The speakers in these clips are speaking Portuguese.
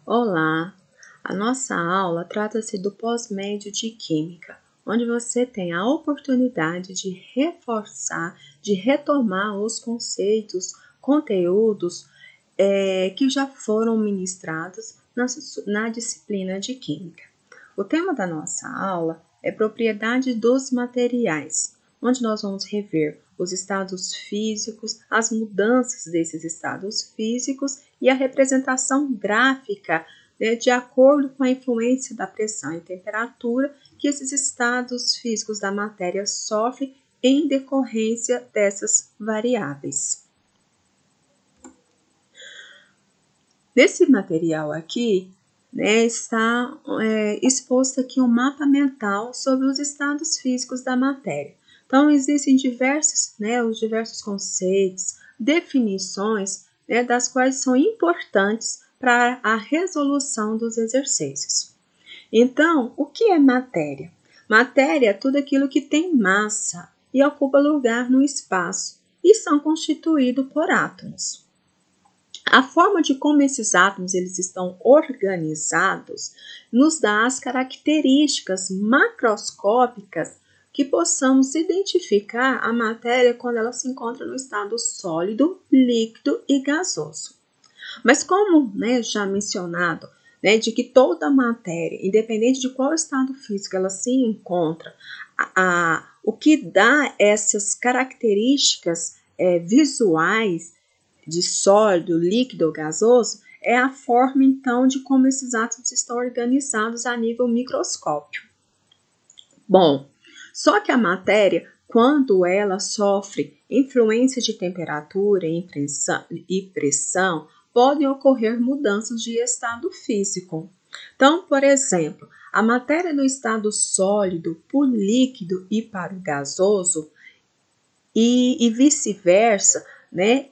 Olá! A nossa aula trata-se do pós-médio de Química, onde você tem a oportunidade de reforçar, de retomar os conceitos, conteúdos que já foram ministrados na disciplina de Química. O tema da nossa aula é propriedade dos materiais, onde nós vamos rever os estados físicos, as mudanças desses estados físicos e a representação gráfica, de acordo com a influência da pressão e temperatura que esses estados físicos da matéria sofrem em decorrência dessas variáveis. Nesse material aqui, está exposto aqui um mapa mental sobre os estados físicos da matéria. Então, existem os diversos conceitos, definições, das quais são importantes para a resolução dos exercícios. Então, o que é matéria? Matéria é tudo aquilo que tem massa e ocupa lugar no espaço e são constituídos por átomos. A forma de como esses átomos eles estão organizados nos dá as características macroscópicas que possamos identificar a matéria quando ela se encontra no estado sólido, líquido e gasoso. Mas como já mencionado, de que toda matéria, independente de qual estado físico ela se encontra, o que dá essas características visuais de sólido, líquido ou gasoso, é a forma, então, de como esses átomos estão organizados a nível microscópio. Bom, só que a matéria, quando ela sofre influência de temperatura e pressão, podem ocorrer mudanças de estado físico. Então, por exemplo, a matéria no estado sólido, para o líquido e para o gasoso, e vice-versa,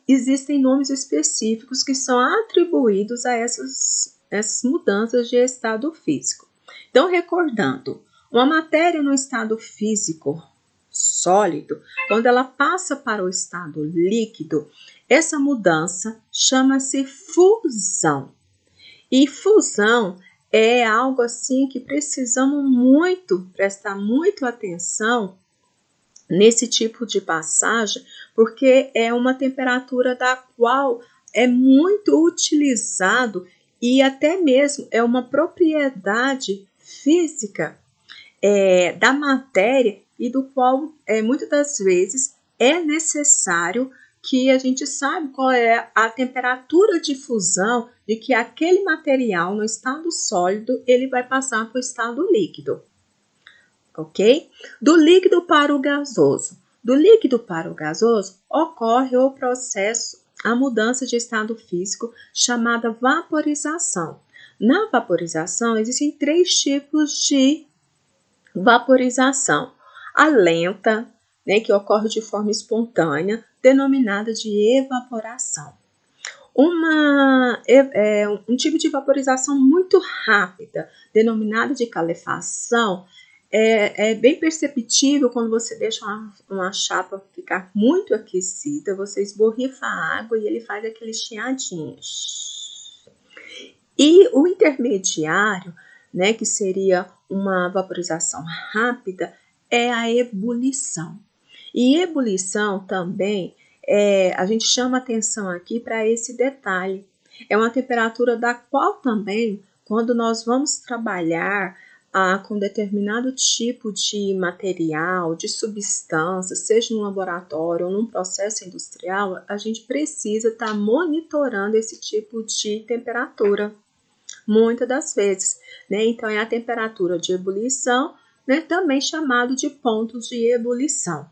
existem nomes específicos que são atribuídos a essas mudanças de estado físico. Então, recordando, uma matéria no estado físico sólido, quando ela passa para o estado líquido, essa mudança chama-se fusão. E fusão é algo assim que precisamos prestar muito atenção nesse tipo de passagem, porque é uma temperatura da qual é muito utilizado e até mesmo é uma propriedade física da matéria e do qual muitas das vezes é necessário que a gente saiba qual é a temperatura de fusão de que aquele material no estado sólido ele vai passar para o estado líquido. Ok? Do líquido para o gasoso. Do líquido para o gasoso ocorre o processo, a mudança de estado físico chamada vaporização. Na vaporização existem 3 tipos de vaporização. A lenta, que ocorre de forma espontânea, denominada de evaporação. Um tipo de vaporização muito rápida, denominada de calefação, é bem perceptível quando você deixa uma chapa ficar muito aquecida, você esborrifa a água e ele faz aquele chiadinho. E o intermediário, que seria uma vaporização rápida, é a ebulição. E ebulição também, a gente chama atenção aqui para esse detalhe. É uma temperatura da qual também, quando nós vamos trabalhar com determinado tipo de material, de substância, seja no laboratório ou num processo industrial, a gente precisa estar monitorando esse tipo de temperatura, muitas das vezes. Então, é a temperatura de ebulição, também chamado de pontos de ebulição.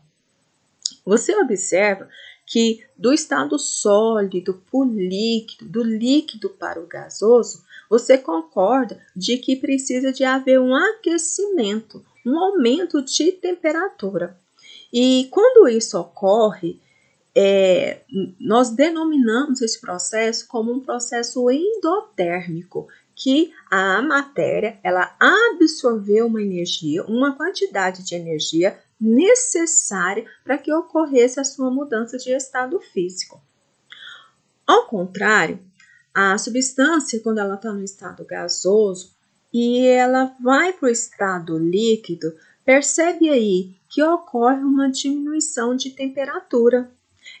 Você observa que do estado sólido para o líquido, do líquido para o gasoso, você concorda de que precisa de haver um aquecimento, um aumento de temperatura. E quando isso ocorre, nós denominamos esse processo como um processo endotérmico, que a matéria ela absorveu uma energia, uma quantidade de energia necessária para que ocorresse a sua mudança de estado físico. Ao contrário, a substância, quando ela está no estado gasoso e ela vai para o estado líquido, percebe aí que ocorre uma diminuição de temperatura.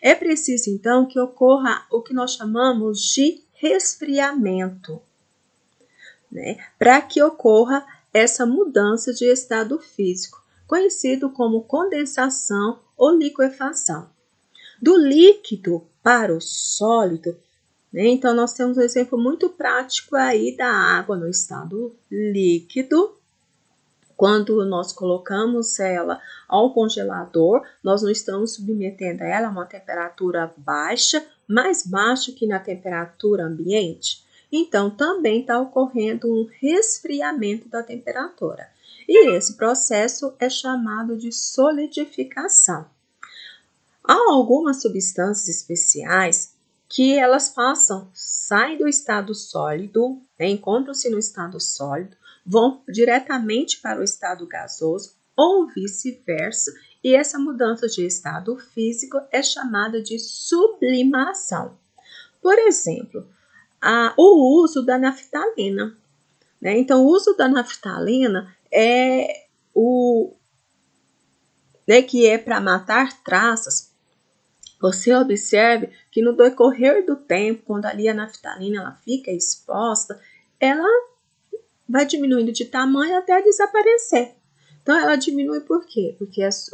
É preciso, então, que ocorra o que nós chamamos de resfriamento, né? Para que ocorra essa mudança de estado físico, conhecido como condensação ou liquefação. Do líquido para o sólido, né? Então, nós temos um exemplo muito prático aí da água no estado líquido. Quando nós colocamos ela ao congelador, nós não estamos submetendo ela a uma temperatura baixa, mais baixa que na temperatura ambiente. Então, também está ocorrendo um resfriamento da temperatura. E esse processo é chamado de solidificação. Há algumas substâncias especiais que elas saem do estado sólido, né, encontram-se no estado sólido, vão diretamente para o estado gasoso ou vice-versa, e essa mudança de estado físico é chamada de sublimação. Por exemplo, o uso da naftalina, né? Então, o uso da naftalina é que é para matar traças. Você observe que no decorrer do tempo, quando ali a naftalina ela fica exposta, ela vai diminuindo de tamanho até desaparecer. Então, ela diminui por quê? Porque as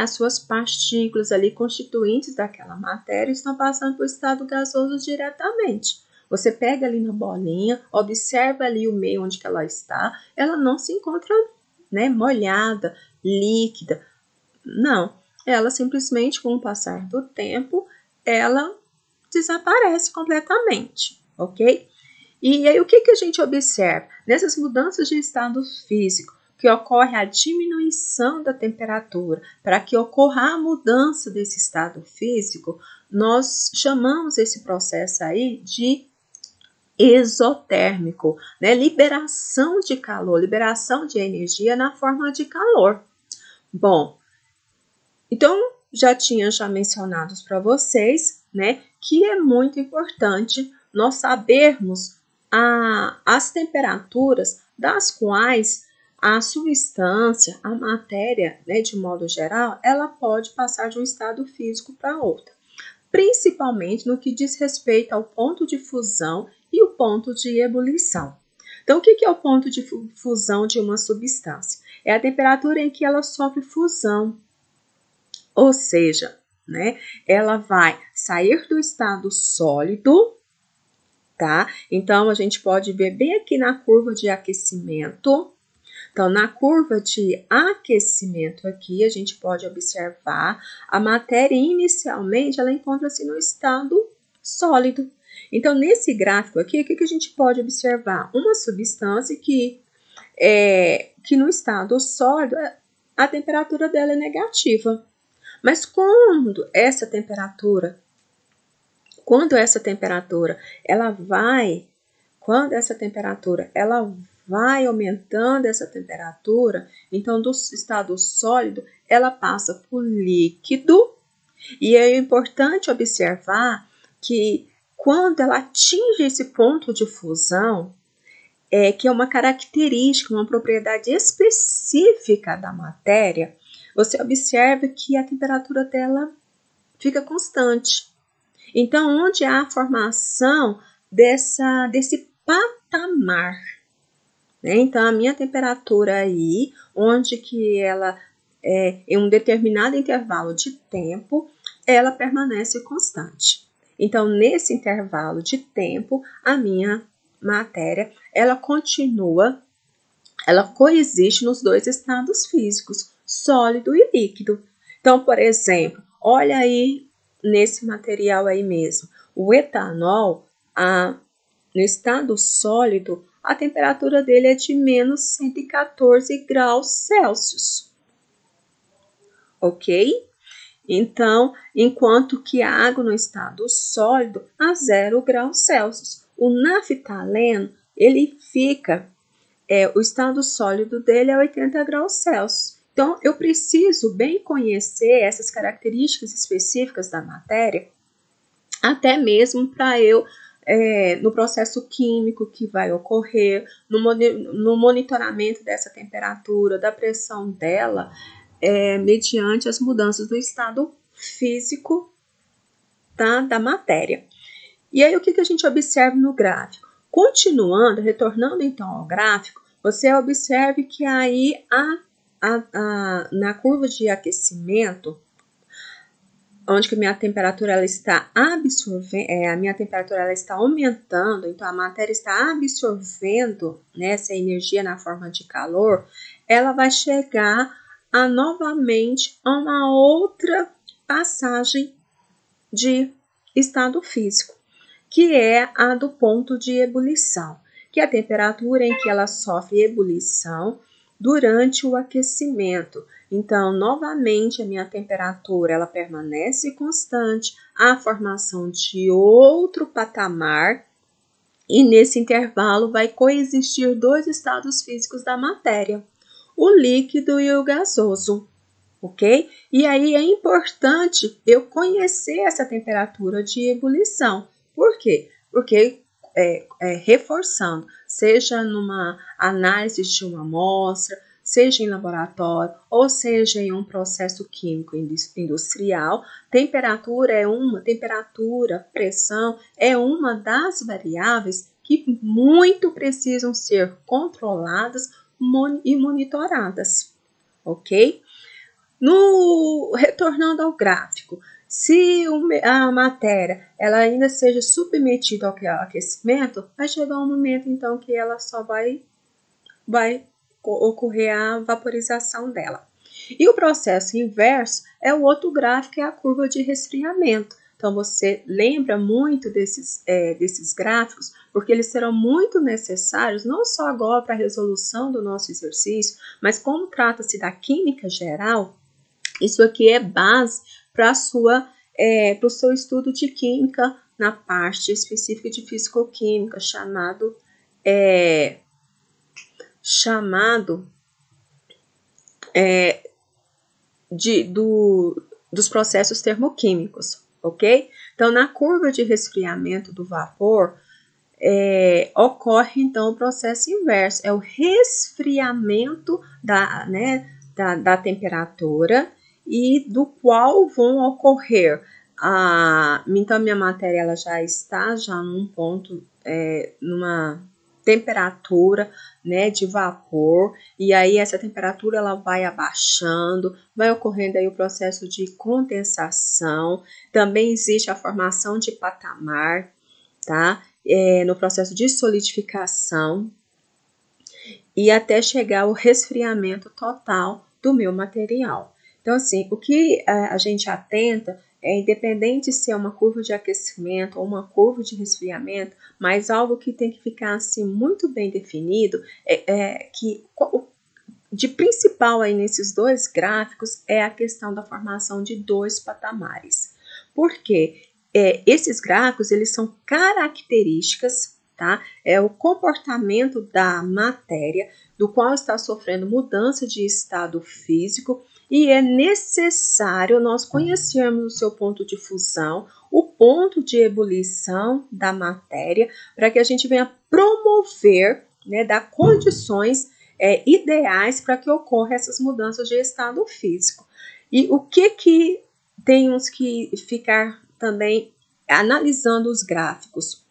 suas partículas ali constituintes daquela matéria estão passando para o estado gasoso diretamente. Você pega ali na bolinha, observa ali o meio onde que ela está, ela não se encontra, né, molhada, líquida. Não, ela simplesmente, com o passar do tempo, ela desaparece completamente, ok? E aí, o que a gente observa? Nessas mudanças de estado físico, que ocorre a diminuição da temperatura, para que ocorra a mudança desse estado físico, nós chamamos esse processo aí de exotérmico, né? Liberação de calor, liberação de energia na forma de calor. Bom, então, já tinha mencionado para vocês, né, que é muito importante nós sabermos as temperaturas das quais a substância, a matéria, né, de modo geral, ela pode passar de um estado físico para outro, principalmente no que diz respeito ao ponto de fusão e o ponto de ebulição. Então, o que é o ponto de fusão de uma substância? É a temperatura em que ela sofre fusão. Ou seja, né, ela vai sair do estado sólido, tá? Então, a gente pode ver bem aqui na curva de aquecimento. Então, na curva de aquecimento aqui, a gente pode observar a matéria inicialmente, ela encontra-se no estado sólido. Então, nesse gráfico aqui, o que a gente pode observar? Uma substância que no estado sólido, a temperatura dela é negativa. Mas quando essa temperatura ela vai aumentando essa temperatura, então do estado sólido ela passa para o líquido, e é importante observar que quando ela atinge esse ponto de fusão, que é uma característica, uma propriedade específica da matéria, você observa que a temperatura dela fica constante. Então, onde há a formação desse patamar, né? Então, a minha temperatura aí, onde que ela em um determinado intervalo de tempo, ela permanece constante. Então, nesse intervalo de tempo, a minha matéria, ela coexiste nos dois estados físicos, sólido e líquido. Então, por exemplo, olha aí nesse material aí mesmo, o etanol, no estado sólido, a temperatura dele é de menos 114 graus Celsius, ok? Então, enquanto que a água no estado sólido a 0 graus Celsius. O naftaleno, ele fica o estado sólido dele é 80 graus Celsius. Então, eu preciso bem conhecer essas características específicas da matéria, até mesmo para eu no processo químico que vai ocorrer, no monitoramento dessa temperatura, da pressão dela, mediante as mudanças do estado físico, tá, da matéria. E aí, o que a gente observa no gráfico? Continuando, retornando então ao gráfico, você observe que aí na curva de aquecimento, onde que a minha temperatura ela está absorvendo, a minha temperatura ela está aumentando, então a matéria está absorvendo, né, essa energia na forma de calor, ela vai chegar novamente a uma outra passagem de estado físico, que é a do ponto de ebulição, que é a temperatura em que ela sofre ebulição durante o aquecimento. Então, novamente, a minha temperatura ela permanece constante, a formação de outro patamar, e nesse intervalo vai coexistir dois estados físicos da matéria, o líquido e o gasoso. Ok? E aí é importante eu conhecer essa temperatura de ebulição. Por quê? Porque reforçando, seja numa análise de uma amostra, seja em laboratório, ou seja em um processo químico industrial, pressão é uma das variáveis que muito precisam ser controladas e monitoradas, ok? Retornando ao gráfico, se a matéria ela ainda seja submetida ao aquecimento, vai chegar um momento então que ela só vai ocorrer a vaporização dela. E o processo inverso é o outro gráfico, que é a curva de resfriamento. Então, você lembra muito desses gráficos, porque eles serão muito necessários, não só agora para a resolução do nosso exercício, mas como trata-se da química geral, isso aqui é base para o seu estudo de química na parte específica de fisicoquímica, dos processos termoquímicos, ok? Então, na curva de resfriamento do vapor, ocorre então o processo inverso, é o resfriamento da temperatura, e do qual vão ocorrer então minha matéria ela já está num ponto, numa temperatura, né, de vapor, e aí essa temperatura ela vai abaixando, vai ocorrendo aí o processo de condensação, também existe a formação de patamar, tá? No processo de solidificação, e até chegar ao resfriamento total do meu material. Então, assim, o que a gente atenta independente se é uma curva de aquecimento ou uma curva de resfriamento, mas algo que tem que ficar assim muito bem definido, que de principal aí nesses dois gráficos é a questão da formação de dois patamares. Por quê? Esses gráficos, eles são características, tá? É o comportamento da matéria, do qual está sofrendo mudança de estado físico, e é necessário nós conhecermos o seu ponto de fusão, o ponto de ebulição da matéria, para que a gente venha promover, né, dar condições ideais para que ocorram essas mudanças de estado físico. E o que temos que ficar também analisando os gráficos?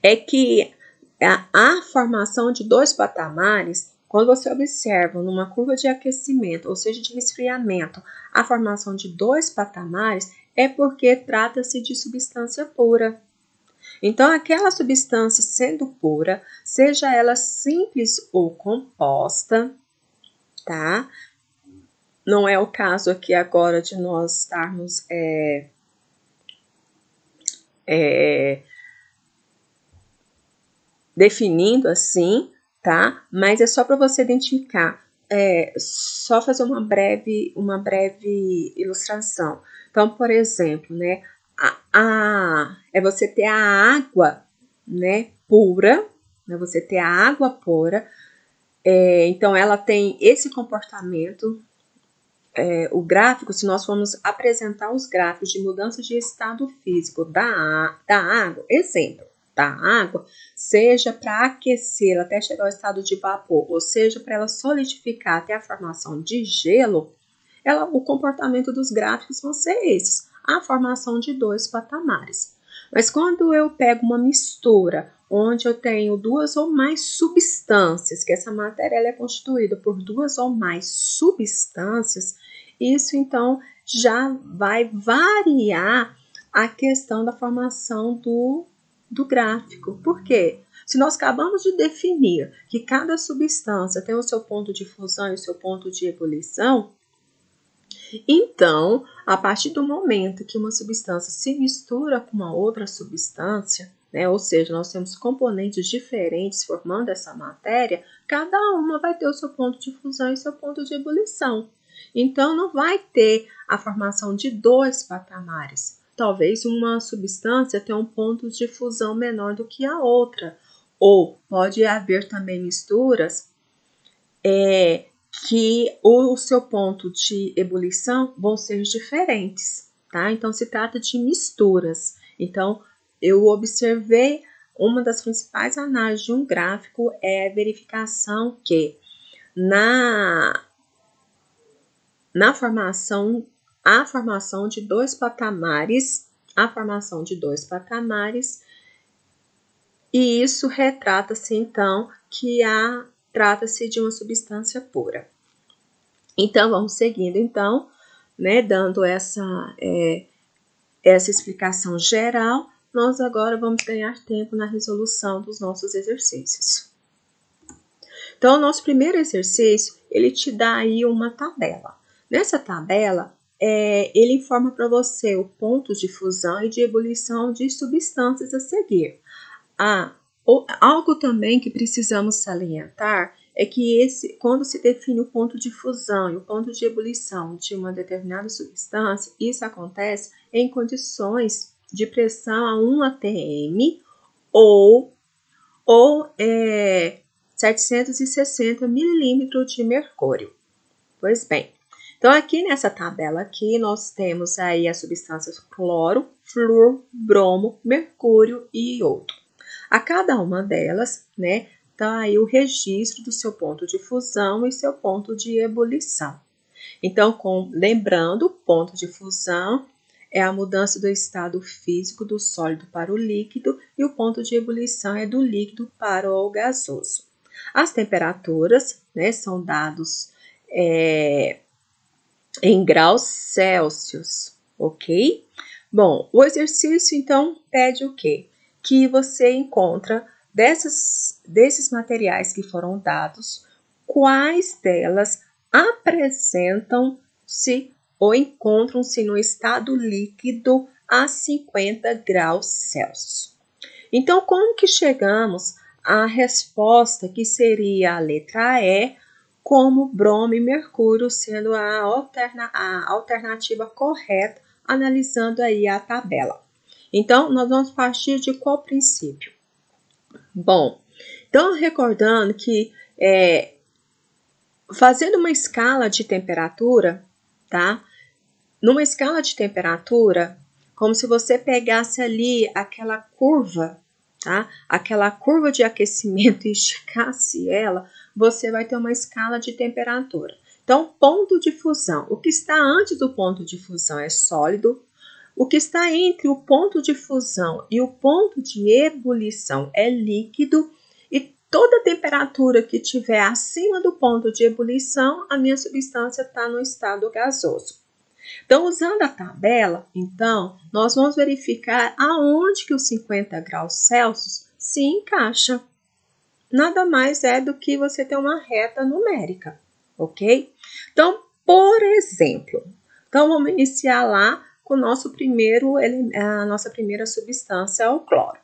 É que a formação de dois patamares, quando você observa numa curva de aquecimento, ou seja, de resfriamento, a formação de dois patamares, é porque trata-se de substância pura. Então, aquela substância sendo pura, seja ela simples ou composta, tá? Não é o caso aqui agora de nós estarmos definindo assim, tá? Mas é só para você identificar, só fazer uma breve ilustração. Então, por exemplo, né, é você ter a água, né, pura, né, você ter a água pura, então ela tem esse comportamento o gráfico, se nós formos apresentar os gráficos de mudança de estado físico da água, exemplo, da água, seja para aquecê-la até chegar ao estado de vapor, ou seja, para ela solidificar até a formação de gelo, o comportamento dos gráficos vão ser esses, a formação de 2 patamares. Mas quando eu pego uma mistura, onde eu tenho 2 ou mais substâncias, que essa matéria ela é constituída por 2 ou mais substâncias, isso então já vai variar a questão da formação do gráfico. Por quê? Se nós acabamos de definir que cada substância tem o seu ponto de fusão e o seu ponto de ebulição, então, a partir do momento que uma substância se mistura com uma outra substância, né, ou seja, nós temos componentes diferentes formando essa matéria, cada uma vai ter o seu ponto de fusão e seu ponto de ebulição. Então, não vai ter a formação de 2 patamares. Talvez uma substância tenha um ponto de fusão menor do que a outra. Ou pode haver também misturas que o seu ponto de ebulição vão ser diferentes, tá? Então, se trata de misturas. Então, eu observei uma das principais análises de um gráfico é a verificação que a formação de 2 patamares, e isso retrata-se, então, que trata-se de uma substância pura. Então, vamos seguindo, então, né, dando essa explicação geral, nós agora vamos ganhar tempo na resolução dos nossos exercícios. Então, o nosso primeiro exercício, ele te dá aí uma tabela. Nessa tabela, ele informa para você o ponto de fusão e de ebulição de substâncias a seguir. Algo também que precisamos salientar é que quando se define o ponto de fusão e o ponto de ebulição de uma determinada substância, isso acontece em condições de pressão a 1 atm ou 760 mililímetros de mercúrio. Pois bem, então aqui nessa tabela aqui nós temos aí as substâncias cloro, flúor, bromo, mercúrio e iodo. A cada uma delas, né, tá aí o registro do seu ponto de fusão e seu ponto de ebulição. Então, lembrando, o ponto de fusão é a mudança do estado físico do sólido para o líquido e o ponto de ebulição é do líquido para o gasoso. As temperaturas, né, são dados em graus Celsius, ok? Bom, o exercício, então, pede o quê? Que você encontra desses materiais que foram dados, quais delas apresentam-se ou encontram-se no estado líquido a 50 graus Celsius. Então, como que chegamos à resposta que seria a letra E, como bromo e mercúrio sendo a alternativa correta, analisando aí a tabela. Então, nós vamos partir de qual princípio? Bom, então recordando que fazendo uma escala de temperatura, tá? Numa escala de temperatura, como se você pegasse ali aquela curva, tá? Aquela curva de aquecimento e esticasse ela, você vai ter uma escala de temperatura. Então, ponto de fusão. O que está antes do ponto de fusão é sólido. O que está entre o ponto de fusão e o ponto de ebulição é líquido. E toda temperatura que estiver acima do ponto de ebulição, a minha substância está no estado gasoso. Então, usando a tabela, então, nós vamos verificar aonde que os 50 graus Celsius se encaixa. Nada mais é do que você ter uma reta numérica, ok? Então, por exemplo, vamos iniciar lá com a nossa primeira substância, o cloro,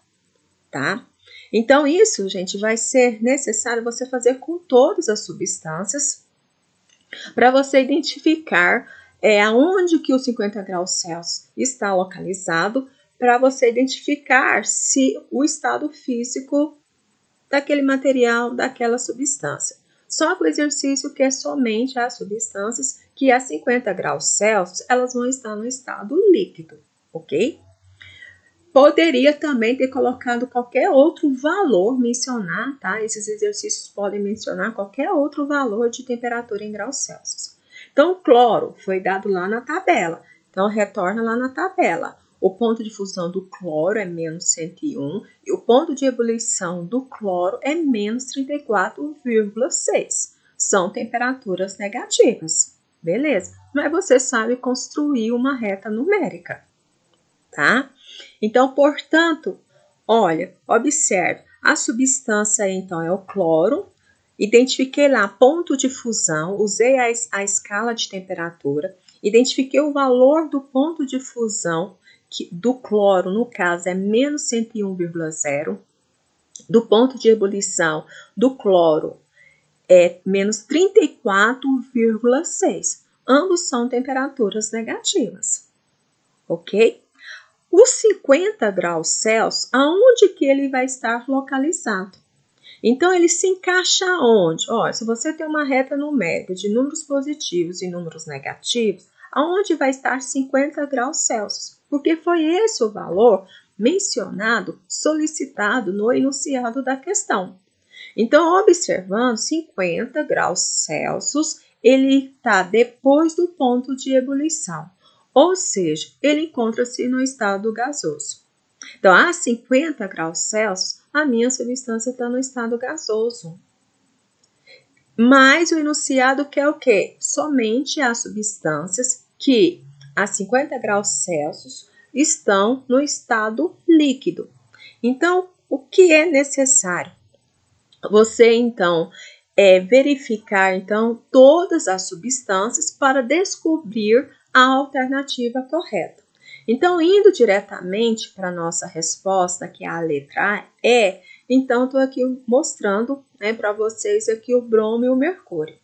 tá? Então, isso, gente, vai ser necessário você fazer com todas as substâncias para você identificar aonde que o 50 graus Celsius está localizado, para você identificar se o estado físico daquele material, daquela substância. Só que o exercício que é somente as substâncias que a 50 graus Celsius elas vão estar no estado líquido, ok? Poderia também ter colocado qualquer outro valor, mencionar, tá? Esses exercícios podem mencionar qualquer outro valor de temperatura em graus Celsius. Então, o cloro foi dado lá na tabela. Então, retorna lá na tabela. O ponto de fusão do cloro é menos 101 e o ponto de ebulição do cloro é menos 34,6. São temperaturas negativas, beleza? Mas você sabe construir uma reta numérica, tá? Então, portanto, olha, observe, a substância então é o cloro, identifiquei lá ponto de fusão, usei a escala de temperatura, identifiquei o valor do ponto de fusão do cloro, no caso é menos 101,0, do ponto de ebulição do cloro é menos 34,6. Ambos são temperaturas negativas, ok? Os 50 graus Celsius, aonde que ele vai estar localizado? Então, ele se encaixa onde? Ó, se você tem uma reta numérica de números positivos e números negativos, aonde vai estar 50 graus Celsius? Porque foi esse o valor mencionado, solicitado no enunciado da questão. Então, observando 50 graus Celsius, ele está depois do ponto de ebulição. Ou seja, ele encontra-se no estado gasoso. Então, a 50 graus Celsius, a minha substância está no estado gasoso. Mas o enunciado quer o quê? Somente as substâncias que a 50 graus Celsius estão no estado líquido. Então, o que é necessário? Você, então, verificar, então, todas as substâncias para descobrir a alternativa correta. Então, indo diretamente para a nossa resposta, que é a letra E, então, estou aqui mostrando, né, para vocês aqui o bromo e o mercúrio.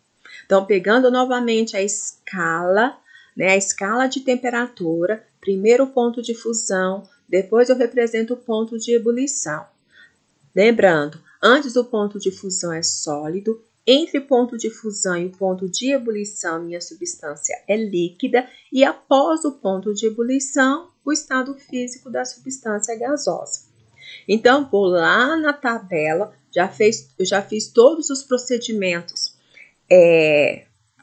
Então, pegando novamente a escala, né, a escala de temperatura, primeiro o ponto de fusão, depois eu represento o ponto de ebulição. Lembrando, antes o ponto de fusão é sólido, entre o ponto de fusão e o ponto de ebulição, minha substância é líquida, e após o ponto de ebulição, o estado físico da substância é gasosa. Então, vou lá na tabela, eu já fiz todos os procedimentos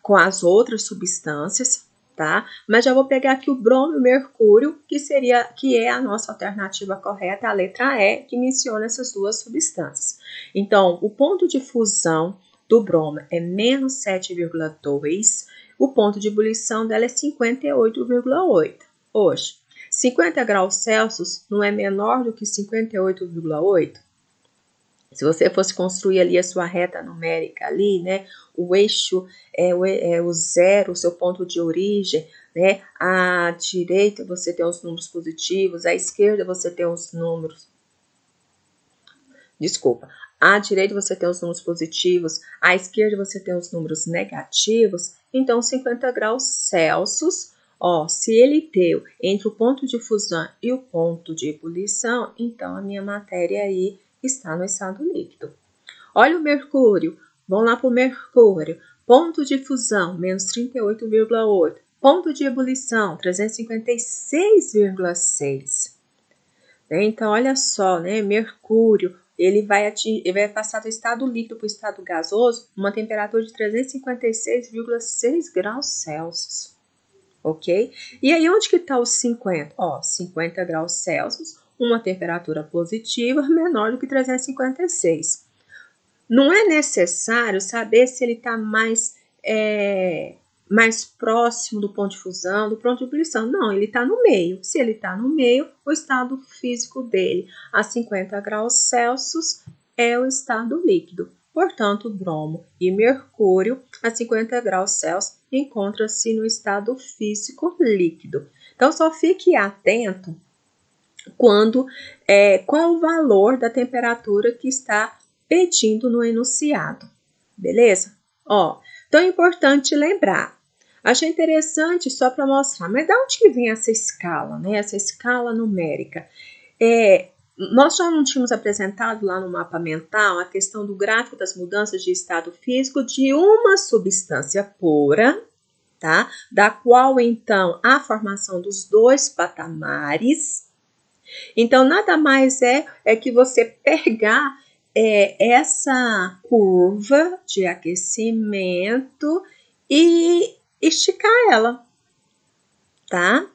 com as outras substâncias, tá? Mas já vou pegar aqui o bromo e o mercúrio, que é a nossa alternativa correta, a letra E, que menciona essas duas substâncias. Então, o ponto de fusão do bromo é menos 7,2, o ponto de ebulição dela é 58,8. Hoje, 50 graus Celsius não é menor do que 58,8? Se você fosse construir ali a sua reta numérica ali, né, o eixo é o zero, o seu ponto de origem, né, à direita você tem os números positivos, à esquerda você tem os números, à direita você tem os números positivos, à esquerda você tem os números negativos, então 50 graus Celsius, ó, se ele deu entre o ponto de fusão e o ponto de ebulição, então a minha matéria aí está no estado líquido. Olha o mercúrio, vamos lá para o mercúrio. Ponto de fusão, menos 38,8. Ponto de ebulição, 356,6. Então, olha só, né? Mercúrio, ele vai passar do estado líquido para o estado gasoso, uma temperatura de 356,6 graus Celsius. Ok? E aí, onde que está os 50? Ó, 50 graus Celsius, uma temperatura positiva menor do que 356. Não é necessário saber se ele está mais próximo do ponto de fusão, do ponto de ebulição. Não, ele está no meio. Se ele está no meio, o estado físico dele a 50 graus Celsius é o estado líquido. Portanto, bromo e mercúrio a 50 graus Celsius encontra-se no estado físico líquido. Então, só fique atento qual é o valor da temperatura que está pedindo no enunciado, beleza? Ó, então é importante lembrar. Achei interessante só para mostrar, mas de onde que vem essa escala, né? Essa escala numérica? Nós já não tínhamos apresentado lá no mapa mental a questão do gráfico das mudanças de estado físico de uma substância pura, tá? Da qual, então, a formação dos dois patamares. Então, nada mais é que você pegar essa curva de aquecimento e esticar ela, tá?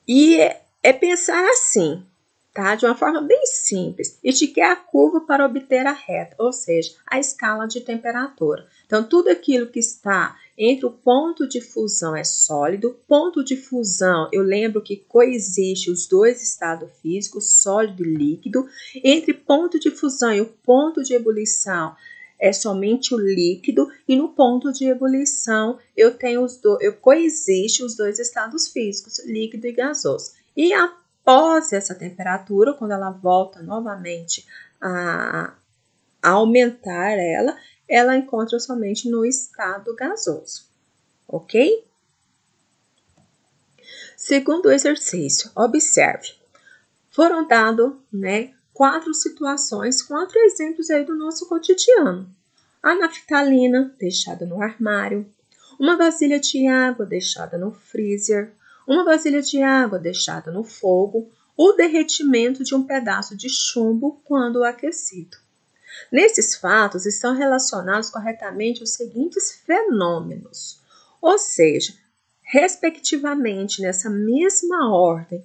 E é pensar assim, tá? De uma forma bem simples. Estiquei a curva para obter a reta, ou seja, a escala de temperatura. Então, tudo aquilo que está entre o ponto de fusão é sólido. Ponto de fusão, eu lembro que coexiste os dois estados físicos, sólido e líquido. Entre ponto de fusão e o ponto de ebulição, é somente o líquido, e no ponto de ebulição eu coexiste os dois estados físicos, líquido e gasoso. E após essa temperatura, quando ela volta novamente a aumentar ela encontra somente no estado gasoso, ok? Segundo exercício, observe. Foram dados, 4 situações, 4 exemplos aí do nosso cotidiano. A naftalina deixada no armário, uma vasilha de água deixada no freezer, uma vasilha de água deixada no fogo, o derretimento de um pedaço de chumbo quando aquecido. Nesses fatos estão relacionados corretamente os seguintes fenômenos, ou seja, respectivamente nessa mesma ordem,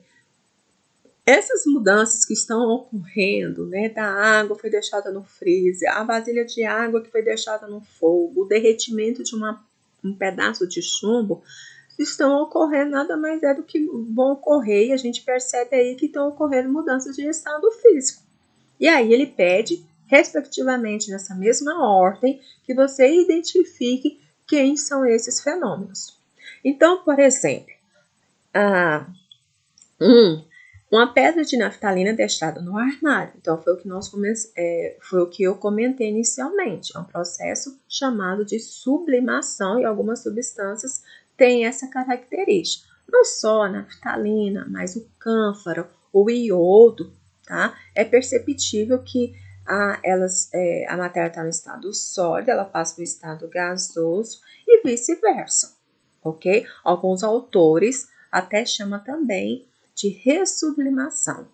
essas mudanças que estão ocorrendo, da água que foi deixada no freezer, a vasilha de água que foi deixada no fogo, o derretimento de um pedaço de chumbo, estão ocorrendo, nada mais do que vão ocorrer, e a gente percebe aí que estão ocorrendo mudanças de estado físico. E aí ele pede, respectivamente nessa mesma ordem, que você identifique quem são esses fenômenos. Então, por exemplo, uma pedra de naftalina deixada no armário. Então, foi o que eu comentei inicialmente. É um processo chamado de sublimação, e algumas substâncias têm essa característica. Não só a naftalina, mas o cânfaro, o iodo, tá? É perceptível que a matéria está no estado sólido, ela passa para o estado gasoso e vice-versa, ok? Alguns autores até chamam também de ressublimação.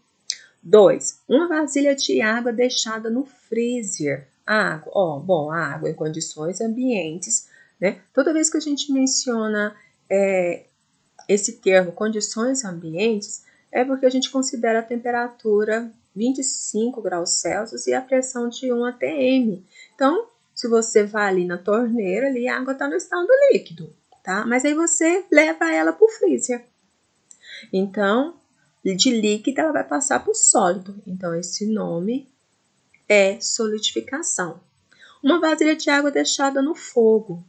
2. Uma vasilha de água deixada no freezer. A água em condições ambientes, Toda vez que a gente menciona esse termo, condições ambientes, é porque a gente considera a temperatura 25 graus Celsius e a pressão de 1 atm. Então, se você vai ali na torneira, ali a água está no estado líquido, tá? Mas aí você leva ela para o freezer. Então, de líquido ela vai passar para o sólido. Então, esse nome é solidificação. Uma vasilha de água deixada no fogo,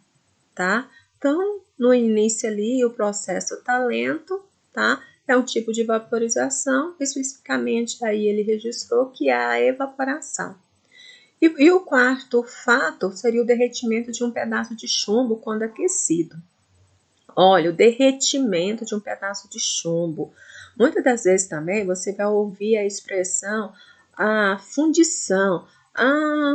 tá? Então, no início ali, o processo está lento, tá? É um tipo de vaporização, especificamente aí ele registrou que é a evaporação. E o quarto fato seria o derretimento de um pedaço de chumbo quando aquecido. Olha, o derretimento de um pedaço de chumbo. Muitas das vezes também você vai ouvir a expressão fundição.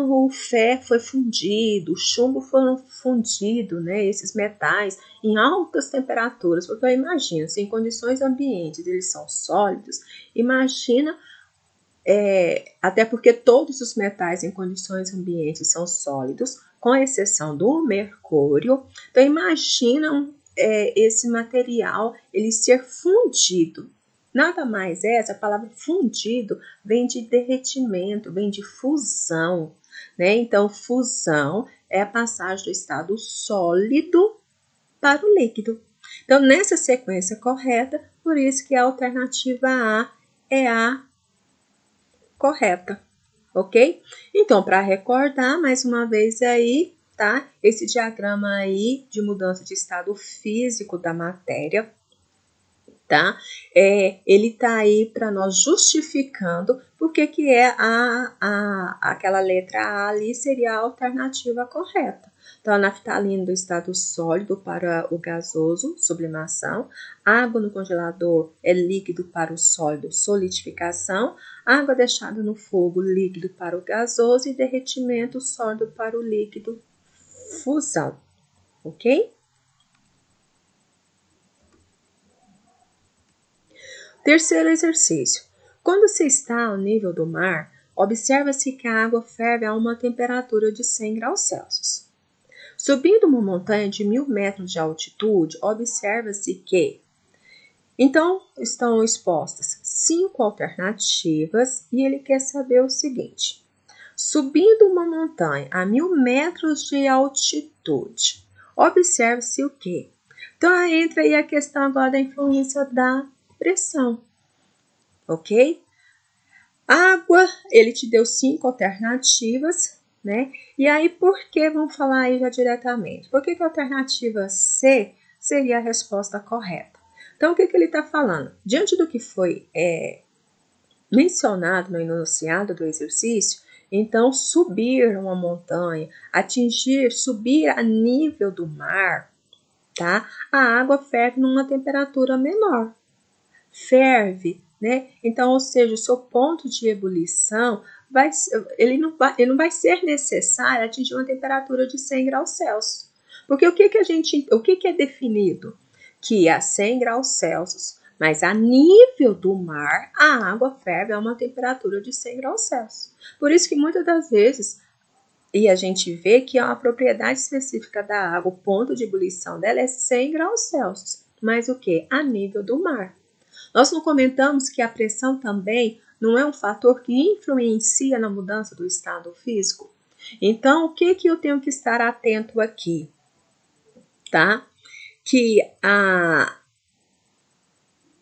O ferro foi fundido, o chumbo foram fundido, esses metais em altas temperaturas. Porque eu imagino, se em condições ambientes eles são sólidos, imagina, até porque todos os metais em condições ambientes são sólidos, com exceção do mercúrio. Então imagina esse material ele ser fundido. Nada mais essa palavra fundido vem de derretimento, vem de fusão, Então, fusão é a passagem do estado sólido para o líquido. Então, nessa sequência correta, por isso que a alternativa A é a correta, ok? Então, para recordar mais uma vez aí, tá? Esse diagrama aí de mudança de estado físico da matéria, tá? Ele tá aí para nós justificando porque que aquela letra A ali seria a alternativa correta. Então, a naftalina do estado sólido para o gasoso, sublimação. Água no congelador é líquido para o sólido, solidificação. Água deixada no fogo, líquido para o gasoso. E derretimento, sólido para o líquido, fusão. Ok? Terceiro exercício. Quando se está ao nível do mar, observa-se que a água ferve a uma temperatura de 100 graus Celsius. Subindo uma montanha de 1000 metros de altitude, observa-se que... Então, estão expostas 5 alternativas e ele quer saber o seguinte. Subindo uma montanha a 1000 metros de altitude, observe-se o quê? Então, entra aí a questão agora da influência da pressão, ok? Água, ele te deu 5 alternativas, né? E aí, por que? Vamos falar aí já diretamente. Por que a alternativa C seria a resposta correta? Então, o que ele está falando? Diante do que foi mencionado no enunciado do exercício, então, subir uma montanha, subir a nível do mar, tá? A água ferve numa temperatura menor. Ferve, né? Então, ou seja, o seu ponto de ebulição ele não vai ser necessário atingir uma temperatura de 100 graus Celsius. Porque o que é definido? Que a 100 graus Celsius, mas a nível do mar, a água ferve a uma temperatura de 100 graus Celsius. Por isso que muitas das vezes, e a gente vê que a propriedade específica da água, o ponto de ebulição dela é 100 graus Celsius. Mas o que? A nível do mar. Nós não comentamos que a pressão também não é um fator que influencia na mudança do estado físico? Então, o que eu tenho que estar atento aqui? Tá? Que a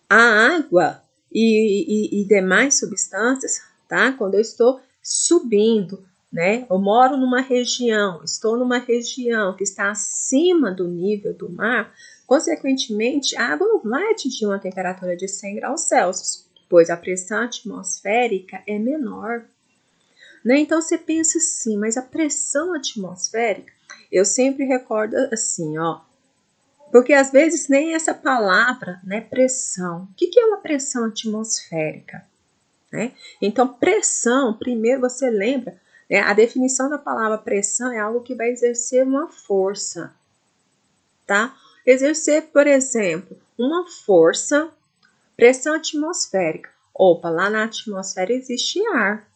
água e demais substâncias, tá? Quando eu estou subindo, né? Eu moro numa região, estou numa região que está acima do nível do mar, consequentemente, a água não vai atingir uma temperatura de 100 graus Celsius, pois a pressão atmosférica é menor. Né? Então, você pensa assim, mas a pressão atmosférica, eu sempre recordo assim, ó, porque às vezes nem essa palavra, né, pressão. O que é uma pressão atmosférica? Né? Então, pressão, primeiro você lembra, né, a definição da palavra pressão é algo que vai exercer uma força, tá? Exercer, por exemplo, uma força, pressão atmosférica. Opa, lá na atmosfera existe ar,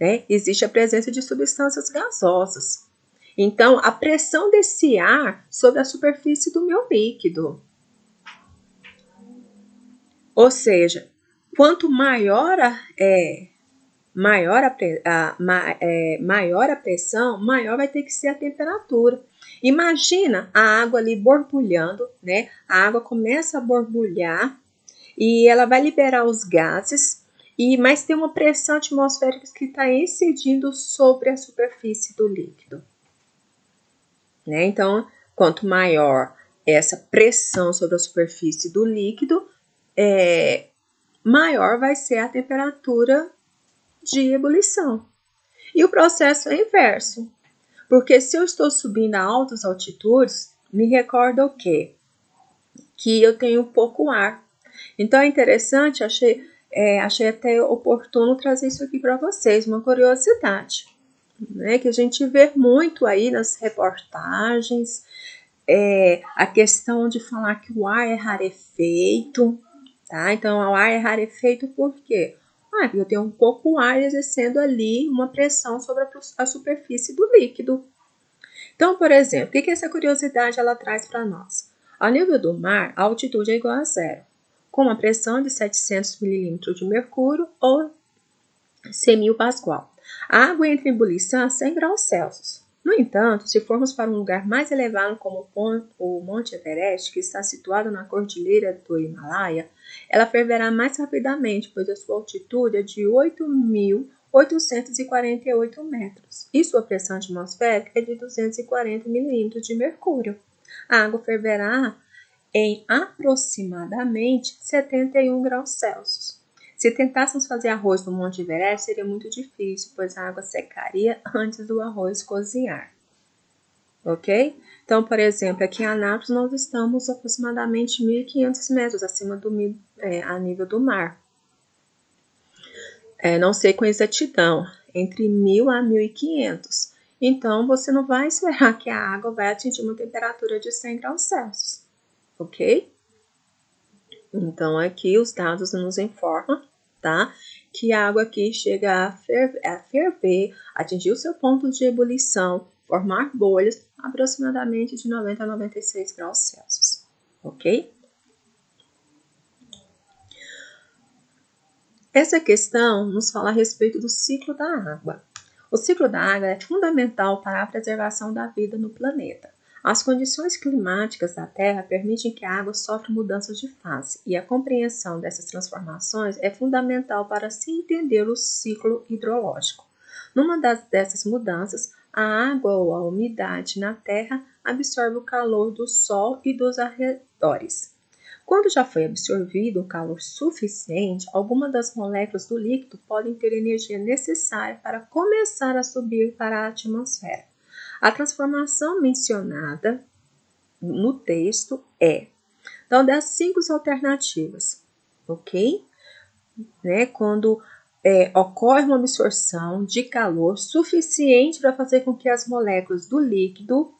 né? Existe a presença de substâncias gasosas. Então, a pressão desse ar sobre a superfície do meu líquido. Ou seja, quanto maior a pressão, maior vai ter que ser a temperatura. Imagina a água ali borbulhando, né? A água começa a borbulhar e ela vai liberar os gases, mas tem uma pressão atmosférica que está incidindo sobre a superfície do líquido. Né? Então, quanto maior essa pressão sobre a superfície do líquido, maior vai ser a temperatura de ebulição. E o processo é inverso, porque se eu estou subindo a altas altitudes, me recorda o quê? Que eu tenho pouco ar. Então é interessante, achei até oportuno trazer isso aqui para vocês, uma curiosidade, né, que a gente vê muito aí nas reportagens, a questão de falar que o ar é rarefeito, tá? Então, o ar é rarefeito por quê? Porque eu tenho um pouco ar exercendo ali uma pressão sobre a superfície do líquido. Então, por exemplo, o que essa curiosidade ela traz para nós? Ao nível do mar, a altitude é igual a zero, com uma pressão de 700 milímetros de mercúrio ou 100.000 pascal. A água entra em ebulição a 100 graus Celsius. No entanto, se formos para um lugar mais elevado como o Monte Everest, que está situado na cordilheira do Himalaia, ela ferverá mais rapidamente, pois a sua altitude é de 8.848 metros e sua pressão atmosférica é de 240 milímetros de mercúrio. A água ferverá em aproximadamente 71 graus Celsius. Se tentássemos fazer arroz no Monte Everest, seria muito difícil, pois a água secaria antes do arroz cozinhar. Ok? Então, por exemplo, aqui em Anápolis nós estamos aproximadamente 1.500 metros acima a nível do mar. Não sei com exatidão, entre 1.000 a 1.500. Então, você não vai esperar que a água vai atingir uma temperatura de 100 graus Celsius. Ok? Então, aqui os dados nos informam, tá? Que a água aqui chega a ferver, atingir o seu ponto de ebulição, formar bolhas, aproximadamente de 90 a 96 graus Celsius, ok? Essa questão nos fala a respeito do ciclo da água. O ciclo da água é fundamental para a preservação da vida no planeta. As condições climáticas da Terra permitem que a água sofra mudanças de fase, e a compreensão dessas transformações é fundamental para se entender o ciclo hidrológico. Numa dessas mudanças, a água ou a umidade na Terra absorve o calor do Sol e dos arredores. Quando já foi absorvido o calor suficiente, algumas das moléculas do líquido podem ter energia necessária para começar a subir para a atmosfera. A transformação mencionada no texto é, então, das 5 alternativas, ok? Quando ocorre uma absorção de calor suficiente para fazer com que as moléculas do líquido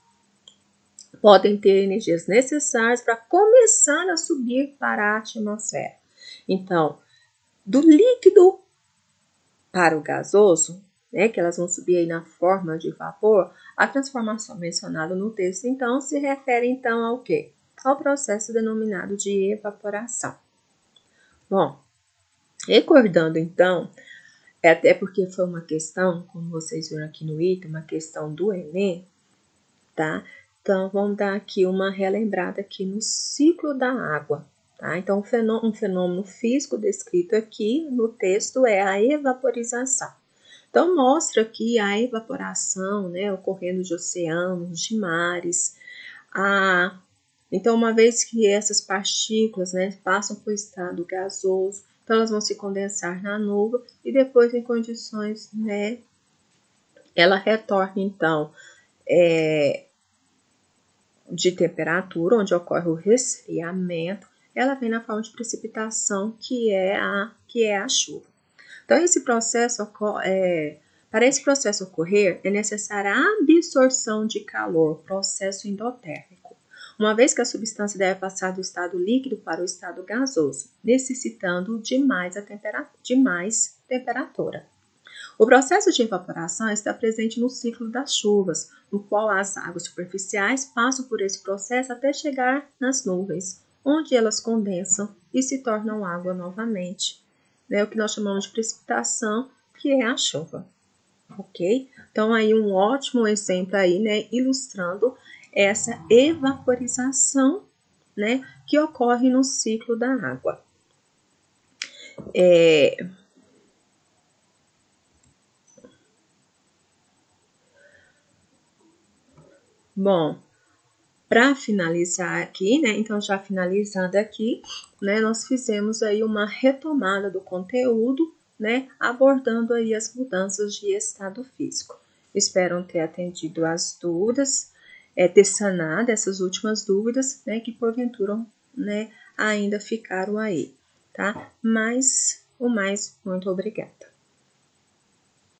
podem ter energias necessárias para começar a subir para a atmosfera. Então, do líquido para o gasoso, que elas vão subir aí na forma de vapor, a transformação mencionada no texto, então, se refere, então, ao quê? Ao processo denominado de evaporação. Bom, recordando, então, até porque foi uma questão, como vocês viram aqui no item, uma questão do Enem, tá? Então, vamos dar aqui uma relembrada aqui no ciclo da água, tá? Então, um fenômeno físico descrito aqui no texto é a evaporização. Então, mostra aqui a evaporação, ocorrendo de oceanos, de mares. Então, uma vez que essas partículas, passam para o estado gasoso, então elas vão se condensar na nuvem e depois, em condições, ela retorna, então, de temperatura, onde ocorre o resfriamento, ela vem na forma de precipitação, que é a chuva. Então, para esse processo ocorrer, é necessária a absorção de calor, processo endotérmico, uma vez que a substância deve passar do estado líquido para o estado gasoso, necessitando de mais temperatura. O processo de evaporação está presente no ciclo das chuvas, no qual as águas superficiais passam por esse processo até chegar nas nuvens, onde elas condensam e se tornam água novamente. O que nós chamamos de precipitação, que é a chuva. Ok? Então, aí um ótimo exemplo aí, ilustrando essa evaporização, que ocorre no ciclo da água. Bom, para finalizar aqui, então já finalizando aqui, nós fizemos aí uma retomada do conteúdo, abordando aí as mudanças de estado físico. Espero ter atendido as dúvidas, ter sanado essas últimas dúvidas, que porventura, ainda ficaram aí, tá? Mas, muito obrigada.